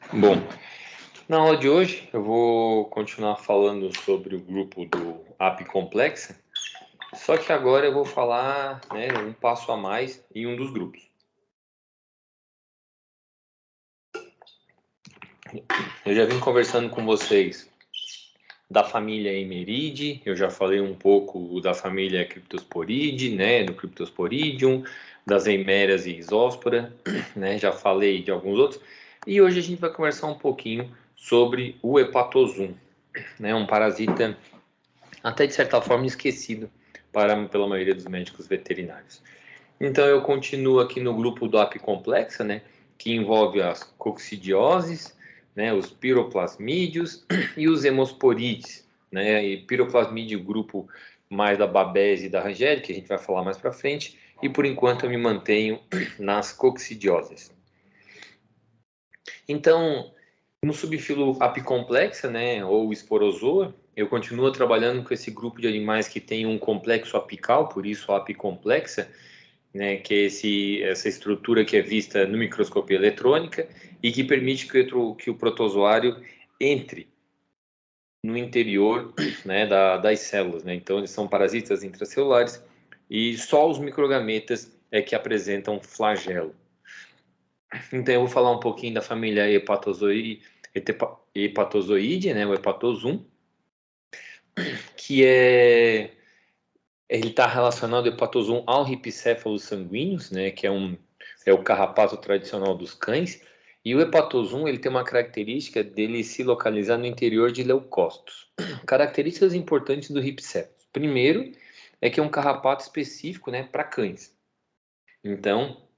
Bom, na aula de hoje eu vou continuar falando sobre o grupo do apicomplexa, só que agora eu vou falar, um passo a mais em um dos grupos. Eu já vim conversando com vocês da família Emeride, eu já falei um pouco da família Cryptosporidae, do Cryptosporidium, das Eimerias e Rhizospora, já falei de alguns outros, e hoje a gente vai conversar um pouquinho sobre o Hepatosum, um parasita até de certa forma esquecido pela maioria dos médicos veterinários. Então eu continuo aqui no grupo do apicomplexa, que envolve as coccidioses, os piroplasmídeos e os hemosporides, e piroplasmídeo, grupo mais da babese e da rangéria, que a gente vai falar mais para frente, e por enquanto eu me mantenho nas coccidioses. Então, no subfilo apicomplexa, ou esporozoa, eu continuo trabalhando com esse grupo de animais que tem um complexo apical, por isso apicomplexa, que é essa estrutura que é vista no microscopia eletrônica e que permite que o protozoário entre no interior, das células. Então, eles são parasitas intracelulares e só os microgametas é que apresentam flagelo. Então, eu vou falar um pouquinho da família Hepatozoide, o Hepatosum, que ele está relacionado, o Hepatosum, ao Rhipcephalus sanguíneos, que é o carrapato tradicional dos cães. E o Hepatosum, ele tem uma característica dele se localizar no interior de leucócitos. Características importantes do Rhipcephalus. Primeiro, é que é um carrapato específico, para cães. Então,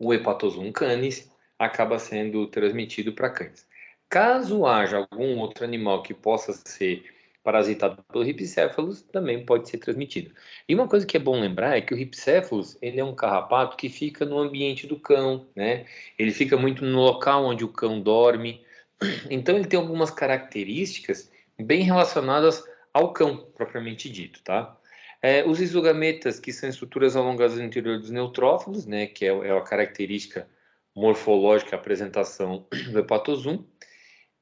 o Hepatosum canis acaba sendo transmitido para cães. Caso haja algum outro animal que possa ser parasitado pelo Rhipcephalus, também pode ser transmitido. E uma coisa que é bom lembrar é que o Rhipcephalus, ele é um carrapato que fica no ambiente do cão, Ele fica muito no local onde o cão dorme. Então ele tem algumas características bem relacionadas ao cão, propriamente dito, tá? Os isogametas, que são estruturas alongadas no interior dos neutrófilos, que é a característica morfológica, a apresentação do Hepatosum.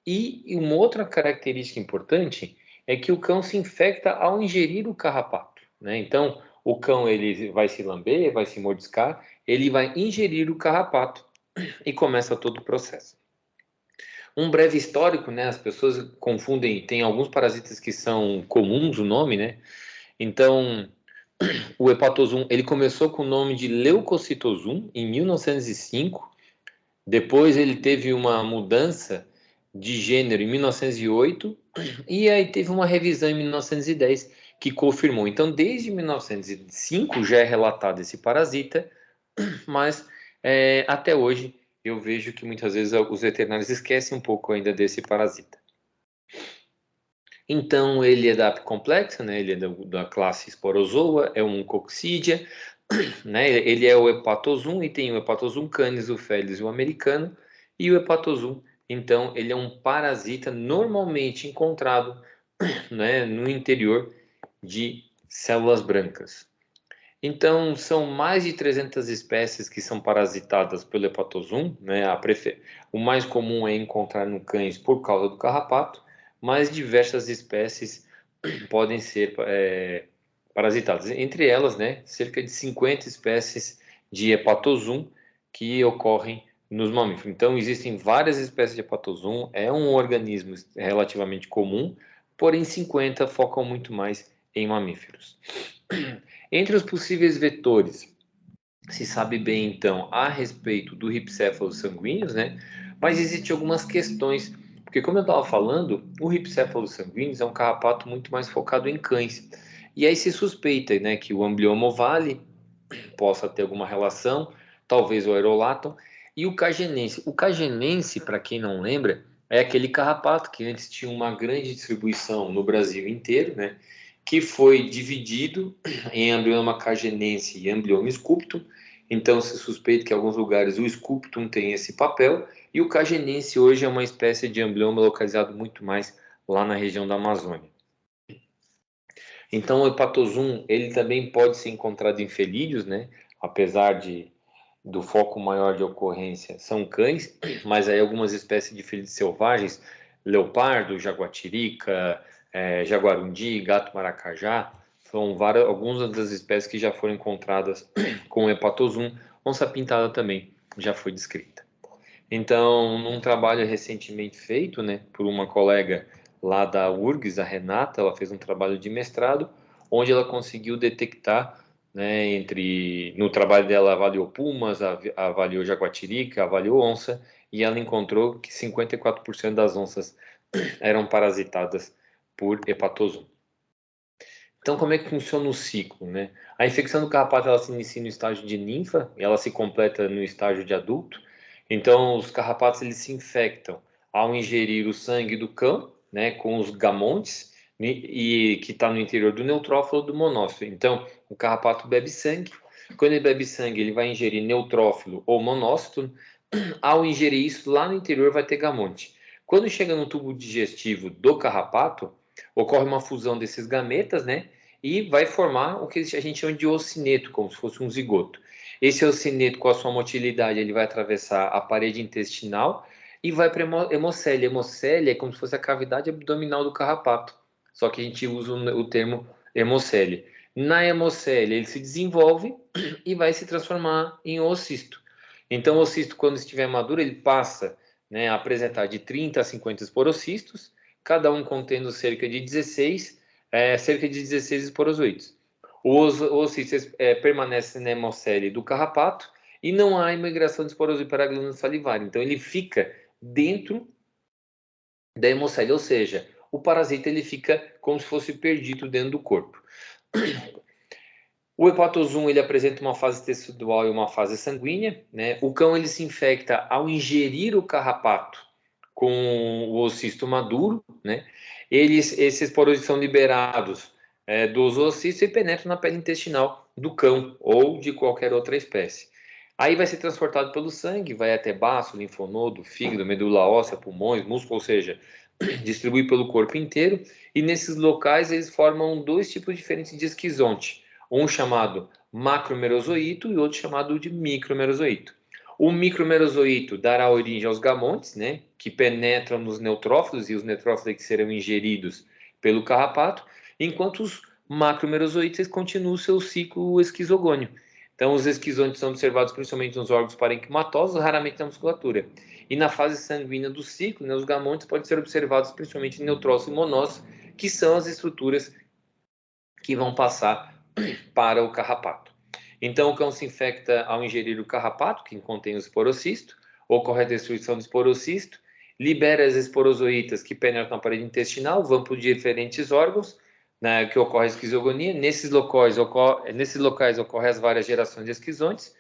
E uma outra característica importante é que o cão se infecta ao ingerir o carrapato, Então, o cão ele vai se lamber, vai se mordiscar, ele vai ingerir o carrapato e começa todo o processo. Um breve histórico, as pessoas confundem, tem alguns parasitas que são comuns o nome, Então, o Hepatosum, ele começou com o nome de Leucocitosum em 1905. Depois ele teve uma mudança de gênero em 1908 e aí teve uma revisão em 1910 que confirmou. Então, desde 1905 já é relatado esse parasita, mas até hoje eu vejo que muitas vezes os veterinários esquecem um pouco ainda desse parasita. Então, ele é da apicomplexa, ele é da classe Sporozoa, é um coccidia, Ele é o Hepatosum e tem o Hepatosum canis, o felis e o americano. E o Hepatosum, então, ele é um parasita normalmente encontrado, no interior de células brancas. Então, são mais de 300 espécies que são parasitadas pelo Hepatosum, O mais comum é encontrar no cães por causa do carrapato, mas diversas espécies podem ser parasitadas. Entre elas, cerca de 50 espécies de Hepatosum que ocorrem nos mamíferos. Então, existem várias espécies de Hepatosum, é um organismo relativamente comum, porém 50 focam muito mais em mamíferos. Entre os possíveis vetores, se sabe bem, então, a respeito do Rhipcephalus sanguíneos, mas existem algumas questões, porque como eu estava falando, o Rhipcephalus sanguíneos é um carrapato muito mais focado em cães. E aí se suspeita, que o Amblyomma ovale possa ter alguma relação, talvez o Aerolaton, e o Cagenense. O Cagenense, para quem não lembra, é aquele carrapato que antes tinha uma grande distribuição no Brasil inteiro, que foi dividido em Amblyomma cagenense e Amblyomma sculptum. Então se suspeita que em alguns lugares o sculptum tem esse papel, e o cagenense hoje é uma espécie de Amblyomma localizado muito mais lá na região da Amazônia. Então o Hepatosum, ele também pode ser encontrado em felídeos, apesar de do foco maior de ocorrência são cães, mas aí algumas espécies de felinos selvagens, leopardo, jaguatirica, jaguarundi, gato maracajá, são algumas das espécies que já foram encontradas com hepatosum. Onça pintada também já foi descrita. Então, num trabalho recentemente feito, né, por uma colega lá da URGS, a Renata, ela fez um trabalho de mestrado, onde ela conseguiu detectar, né, no trabalho dela avaliou pumas, avaliou jaguatirica, avaliou onça, e ela encontrou que 54% das onças eram parasitadas por hepatosum. Então, como é que funciona o ciclo, né? A infecção do carrapato, ela se inicia no estágio de ninfa e ela se completa no estágio de adulto. Então, os carrapatos, eles se infectam ao ingerir o sangue do cão, né, com os gamontes, e que está no interior do neutrófilo do monócito. Então, o carrapato bebe sangue. Quando ele bebe sangue, ele vai ingerir neutrófilo ou monócito. Ao ingerir isso, lá no interior vai ter gamonte. Quando chega no tubo digestivo do carrapato, ocorre uma fusão desses gametas, né? E vai formar o que a gente chama de ocineto, como se fosse um zigoto. Esse ocineto, com a sua motilidade, ele vai atravessar a parede intestinal e vai para a hemocélia. A hemocélia é como se fosse a cavidade abdominal do carrapato, só que a gente usa o termo hemocélia. Na hemocélia, ele se desenvolve e vai se transformar em oocisto. Então, o oocisto, quando estiver maduro, ele passa, né, a apresentar de 30 a 50 esporocistos, cada um contendo cerca de 16 esporozoides. O oocisto permanece na hemocélia do carrapato e não há imigração de esporozoide para a glândula salivar. Então, ele fica dentro da hemocélia, ou seja, o parasita ele fica como se fosse perdido dentro do corpo. O hepatosum ele apresenta uma fase tecidual e uma fase sanguínea, né? O cão ele se infecta ao ingerir o carrapato com o oocisto maduro, né? Esses esporos são liberados dos oocistos e penetram na pele intestinal do cão ou de qualquer outra espécie. Aí vai ser transportado pelo sangue, vai até baço, linfonodo, fígado, medula óssea, pulmões, músculo, ou seja, distribui pelo corpo inteiro. E nesses locais eles formam dois tipos diferentes de esquizonte, um chamado macromerozoito e outro chamado de micromerozoito. O micromerozoito dará origem aos gamontes, né, que penetram nos neutrófilos e os neutrófilos que serão ingeridos pelo carrapato, enquanto os macromerozoitos continuam seu ciclo esquizogônio. Então, os esquizontes são observados principalmente nos órgãos parenquimatosos, raramente na musculatura. E na fase sanguínea do ciclo, né, os gamontes podem ser observados principalmente em neutrófilo e monócito, que são as estruturas que vão passar para o carrapato. Então, o cão se infecta ao ingerir o carrapato, que contém o esporocisto, ocorre a destruição do esporocisto, libera as esporozoítas que penetram na parede intestinal, vão para diferentes órgãos, né, que ocorre a esquizogonia. Nesses locais ocorrem as várias gerações de esquizontes.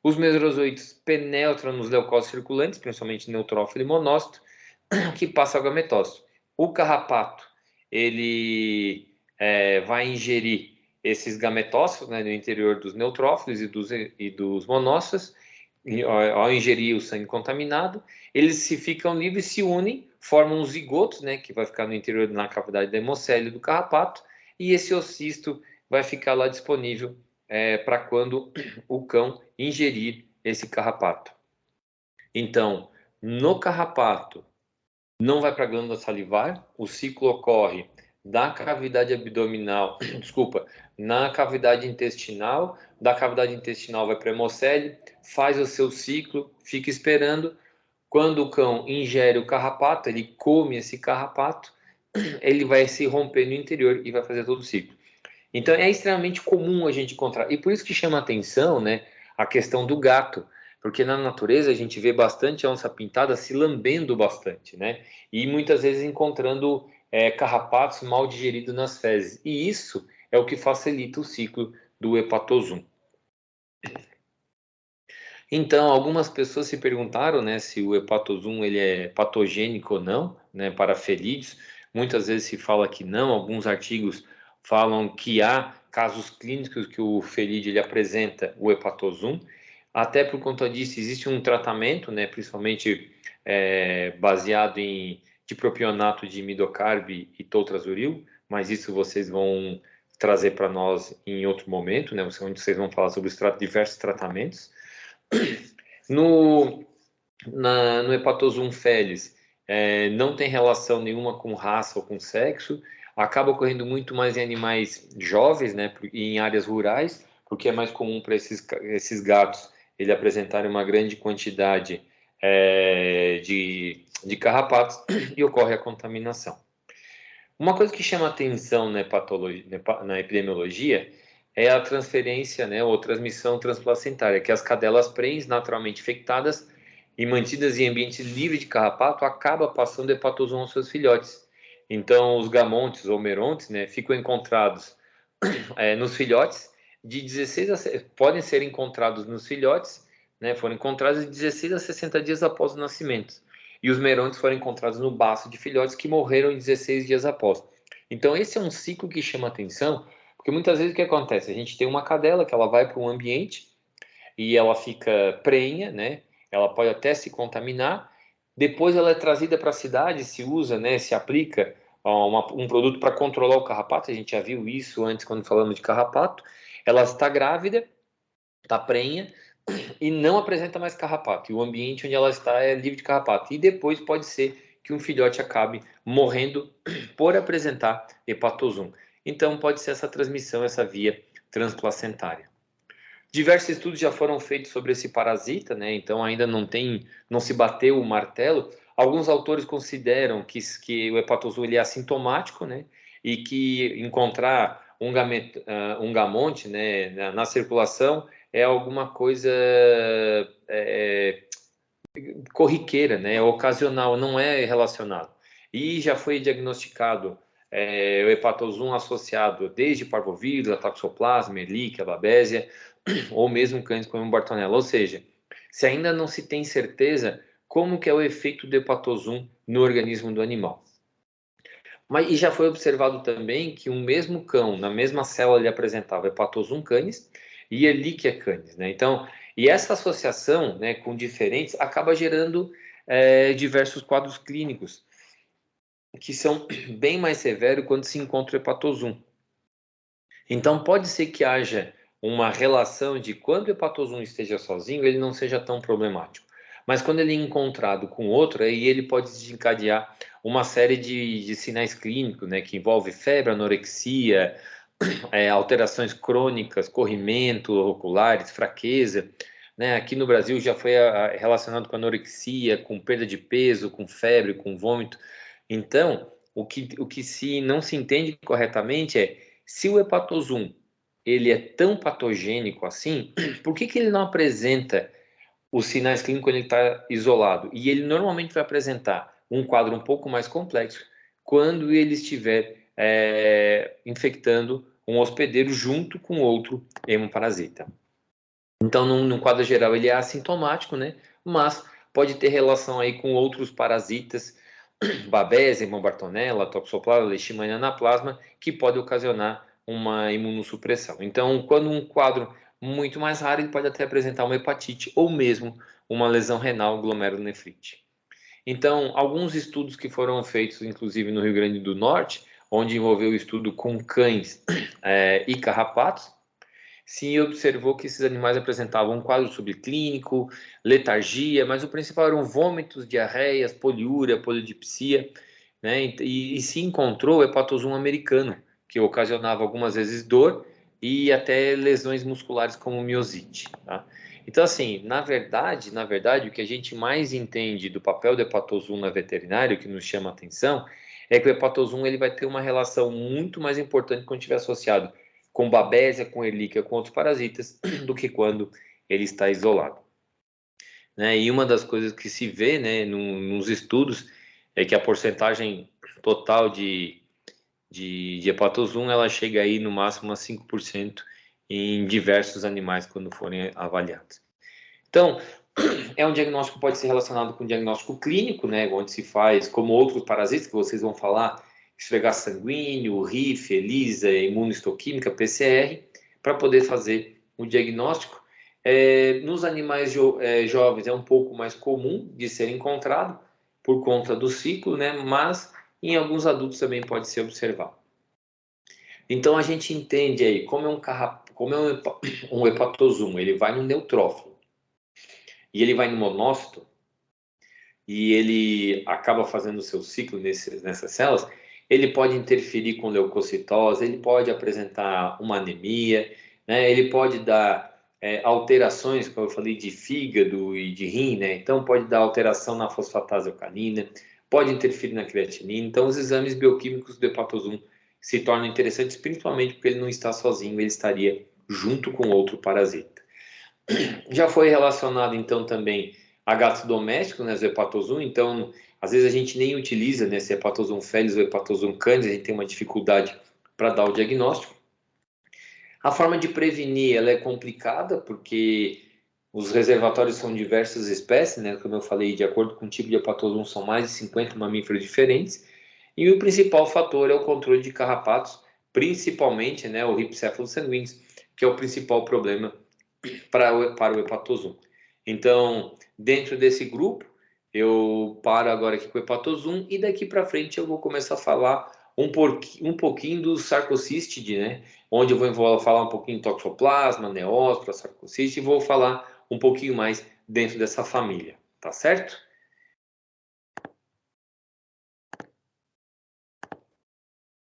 Os merozoítos penetram nos leucócitos circulantes, principalmente neutrófilo e monócito, que passa ao gametócito. O carrapato, ele vai ingerir esses gametócitos, né, no interior dos neutrófilos e dos monócitos. Ao ingerir o sangue contaminado, eles se ficam livres, se unem, formam os zigotos, né, que vai ficar no interior, na cavidade da hemocélia do carrapato, e esse oocisto vai ficar lá disponível para quando o cão ingerir esse carrapato. Então, no carrapato, não vai para a glândula salivar, o ciclo ocorre da cavidade abdominal, desculpa, na cavidade intestinal, da cavidade intestinal vai para a hemocélia, faz o seu ciclo, fica esperando. Quando o cão ingere o carrapato, ele come esse carrapato, ele vai se romper no interior e vai fazer todo o ciclo. Então é extremamente comum a gente encontrar, e por isso que chama atenção, né, a questão do gato, porque na natureza a gente vê bastante onça pintada se lambendo bastante, né, e muitas vezes encontrando carrapatos mal digeridos nas fezes, e isso é o que facilita o ciclo do hepatosum. Então, algumas pessoas se perguntaram, né, se o hepatosum ele é patogênico ou não, né, para felídeos. Muitas vezes se fala que não, alguns artigos falam que há casos clínicos que o felídeo ele apresenta o hepatosum. Até por conta disso, existe um tratamento, né, principalmente baseado em dipropionato de imidocarb e toltrazuril, mas isso vocês vão trazer para nós em outro momento, né, onde vocês vão falar sobre os diversos tratamentos. No hepatozoom felis, não tem relação nenhuma com raça ou com sexo, acaba ocorrendo muito mais em animais jovens, né, em áreas rurais, porque é mais comum para esses gatos ele apresentarem uma grande quantidade de carrapatos e ocorre a contaminação. Uma coisa que chama atenção na epidemiologia é a transferência, né, ou transmissão transplacentária, que as cadelas prens naturalmente infectadas e mantidas em ambiente livre de carrapato acaba passando hepatozoom aos seus filhotes. Então, os gamontes ou merontes, né, ficam encontrados nos filhotes podem ser encontrados nos filhotes, né, foram encontrados de 16 a 60 dias após o nascimento. E os merontes foram encontrados no baço de filhotes que morreram 16 dias após. Então, esse é um ciclo que chama atenção, porque muitas vezes o que acontece? A gente tem uma cadela que ela vai para um ambiente e ela fica prenha, né? Ela pode até se contaminar. Depois ela é trazida para a cidade, se usa, né? Se aplica um produto para controlar o carrapato. A gente já viu isso antes quando falamos de carrapato. Ela está grávida, está prenha e não apresenta mais carrapato. E o ambiente onde ela está é livre de carrapato. E depois pode ser que um filhote acabe morrendo por apresentar hepatozoom. Então pode ser essa transmissão, essa via transplacentária. Diversos estudos já foram feitos sobre esse parasita, né? Então ainda não se bateu o martelo. Alguns autores consideram que o hepatozoom ele é assintomático, né? E que encontrar um gamonte, né, na circulação é alguma coisa corriqueira, né? Ocasional, não é relacionado. E já foi diagnosticado o hepatozoom associado desde parvovirus, toxoplasma, ehrlichia, babésia, ou mesmo cães como Bartonella. Ou seja, se ainda não se tem certeza como que é o efeito do hepatozoom no organismo do animal. E já foi observado também que um mesmo cão, na mesma célula, ele apresentava hepatozoom canis e Ehrlichia canis, né? Então, e essa associação, né, com diferentes acaba gerando diversos quadros clínicos que são bem mais severos quando se encontra o hepatozoom. Então, pode ser que haja uma relação de quando o hepatozoom esteja sozinho, ele não seja tão problemático. Mas quando ele é encontrado com outro, aí ele pode desencadear uma série de sinais clínicos, né, que envolve febre, anorexia, alterações crônicas, corrimento oculares, fraqueza. Né? Aqui no Brasil já foi relacionado com anorexia, com perda de peso, com febre, com vômito. Então, o que não se entende corretamente é se o hepatozoom ele é tão patogênico assim, por que ele não apresenta os sinais clínicos quando ele está isolado? E ele normalmente vai apresentar um quadro um pouco mais complexo quando ele estiver infectando um hospedeiro junto com outro hemoparasita. Então, no quadro geral, ele é assintomático, né? Mas pode ter relação aí com outros parasitas, Babésia, Bartonella, Toxoplasma, Leishmania anaplasma, que pode ocasionar uma imunossupressão. Então, quando um quadro muito mais raro, ele pode até apresentar uma hepatite ou mesmo uma lesão renal glomerulonefrite. Então, alguns estudos que foram feitos, inclusive no Rio Grande do Norte, onde envolveu o estudo com cães e carrapatos, se observou que esses animais apresentavam um quadro subclínico, letargia, mas o principal eram vômitos, diarreias, poliúria, polidipsia, né? E se encontrou o hepatozoom americano, que ocasionava algumas vezes dor e até lesões musculares como miosite, tá? Então, assim, na verdade, o que a gente mais entende do papel do hepatozoom na veterinária, o que nos chama a atenção, é que o hepatozoom ele vai ter uma relação muito mais importante quando estiver associado com babésia, com Ehrlichia, com outros parasitas, do que quando ele está isolado. Né? E uma das coisas que se vê, né, nos estudos é que a porcentagem total de hepatozoom ela chega aí no máximo a 5% em diversos animais quando forem avaliados. Então, é um diagnóstico que pode ser relacionado com diagnóstico clínico, né, onde se faz, como outros parasitas que vocês vão falar, esfregar sanguíneo, RIF, ELISA, imunohistoquímica, PCR, para poder fazer o diagnóstico. Nos animais jovens é um pouco mais comum de ser encontrado por conta do ciclo, né, mas em alguns adultos também pode ser observado. Então a gente entende aí como é um hepatozoom, ele vai no neutrófilo. e ele vai no monócito, e ele acaba fazendo o seu ciclo nessas células, ele pode interferir com leucocitose, ele pode apresentar uma anemia, né? Ele pode dar alterações, como eu falei, de fígado e de rim, né? Então pode dar alteração na fosfatase alcalina, pode interferir na creatinina. Então os exames bioquímicos do hepatosum se tornam interessantes, principalmente porque ele não está sozinho, ele estaria junto com outro parasita. Já foi relacionado, então, também a gatos domésticos, né, o hepatosum. Então, às vezes a gente nem utiliza, né, esse hepatosum felis ou hepatosum canis, a gente tem uma dificuldade para dar o diagnóstico. A forma de prevenir, ela é complicada, porque os reservatórios são diversas espécies, né, como eu falei, de acordo com o tipo de hepatosum, são mais de 50 mamíferos diferentes. E o principal fator é o controle de carrapatos, principalmente, né, o Rhipicephalus sanguineus, que é o principal problema para o hepatosum. Então, dentro desse grupo, eu paro agora aqui com o hepatosum e daqui para frente eu vou começar a falar um pouquinho do sarcocístide, né? Onde eu vou falar um pouquinho de toxoplasma, neóspora, sarcocístide e vou falar um pouquinho mais dentro dessa família, tá certo?